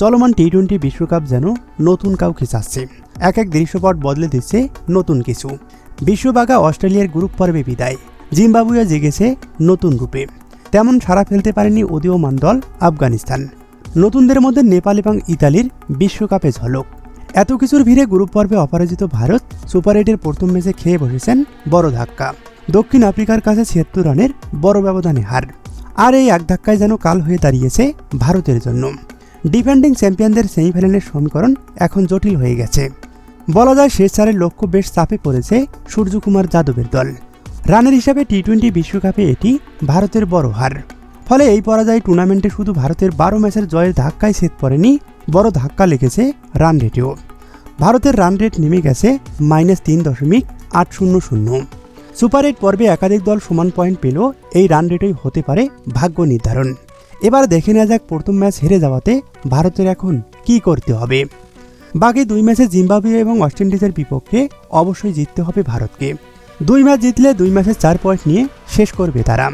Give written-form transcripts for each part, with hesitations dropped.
চলমান টি-20 বিশ্বকাপ যেন নতুন কাউকে চাচ্ছে। এক দৃশ্যপট বদলে দিচ্ছে নতুন কিছু। বিশ্ববাগা অস্ট্রেলিয়ার গ্রুপ পর্বে বিদায়, জিম্বাবুয়ে জেগেছে নতুন রূপে। তেমন সাড়া ফেলতে পারেনি উদীয়মান দল আফগানিস্তান। নতুনদের মধ্যে নেপাল এবং ইতালির বিশ্বকাপে ঝলক। এত কিছুর ভিড়ে গ্রুপ পর্বে অপরাজিত ভারত সুপার 8-এর প্রথম ম্যাচে খেয়ে বসেছেন বড় ধাক্কা। দক্ষিণ আফ্রিকার কাছে 76 রানের বড় ব্যবধানে হার। আর এই এক ধাক্কায় যেন কাল হয়ে দাঁড়িয়েছে ভারতের জন্য। ডিফেন্ডিং চ্যাম্পিয়নদের সেমিফাইনালের সমীকরণ এখন জটিল হয়ে গেছে। বলা যায় শেষ চারের লক্ষ্য বেশ চাপে পড়েছে সূর্যকুমার যাদবের দল। রানের হিসাবে টি-20 বিশ্বকাপে এটি ভারতের বড় হার। ফলে এই পরাজয় টুর্নামেন্টে শুধু ভারতের 12 ম্যাচের জয়ের ধাক্কায় ছেদ পড়েনি, বড় ধাক্কা লেগেছে রান রেটেও। ভারতের রান রেট নেমে গেছে -3.800। সুপার 8 পর্বে একাধিক দল সমান পয়েন্ট পেলেও এই রান রেটই হতে পারে ভাগ্য নির্ধারণ। এবার দেখে নেওয়া যাক প্রথম ম্যাচ হেরে যাওয়াতে ভারতের এখন কি করতে হবে। বাকি 2 ম্যাচে জিম্বাবুয়ে এবং ওয়েস্ট ইন্ডিজের বিপক্ষে অবশ্যই জিততে হবে ভারতকে। 2 ম্যাচ জিতলে 2 ম্যাচে 4 পয়েন্ট নিয়ে শেষ করবে তারা।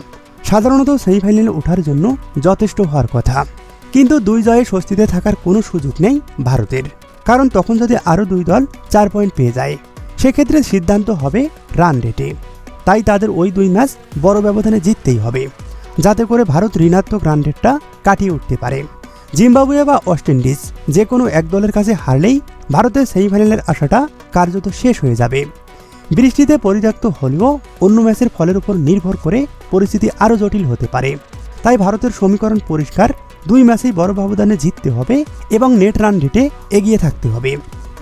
সাধারণত সেমিফাইনালে ওঠার জন্য যথেষ্ট হওয়ার কথা। কিন্তু 2 জয়ে স্বস্তিতে থাকার কোনো সুযোগ নেই ভারতের। কারণ তখন যদি আরও 2 দল 4 পয়েন্ট পেয়ে যায়, সেক্ষেত্রে সিদ্ধান্ত হবে রান রেটে। তাই তাদের ওই 2 ম্যাচ বড় ব্যবধানে জিততেই হবে, যাতে করে ভারত ঋণাত্মক রান রেটটা কাটিয়ে উঠতে পারে। জিম্বাবুয়ে বা ওয়েস্ট ইন্ডিজ যে কোনো এক দলের কাছে হারলেই ভারতের সেমিফাইনালের আশাটা কার্যত শেষ হয়ে যাবে। বৃষ্টিতে পরিত্যক্ত হলেও অন্য ম্যাচের ফলের উপর নির্ভর করে পরিস্থিতি আরও জটিল হতে পারে। তাই ভারতের সমীকরণ পরিষ্কার, 2 ম্যাচেই বড় ব্যবধানে জিততে হবে এবং নেট রান রেটে এগিয়ে থাকতে হবে,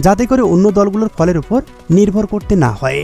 যাতে করে অন্য দলগুলোর ফলের উপর নির্ভর করতে না হয়।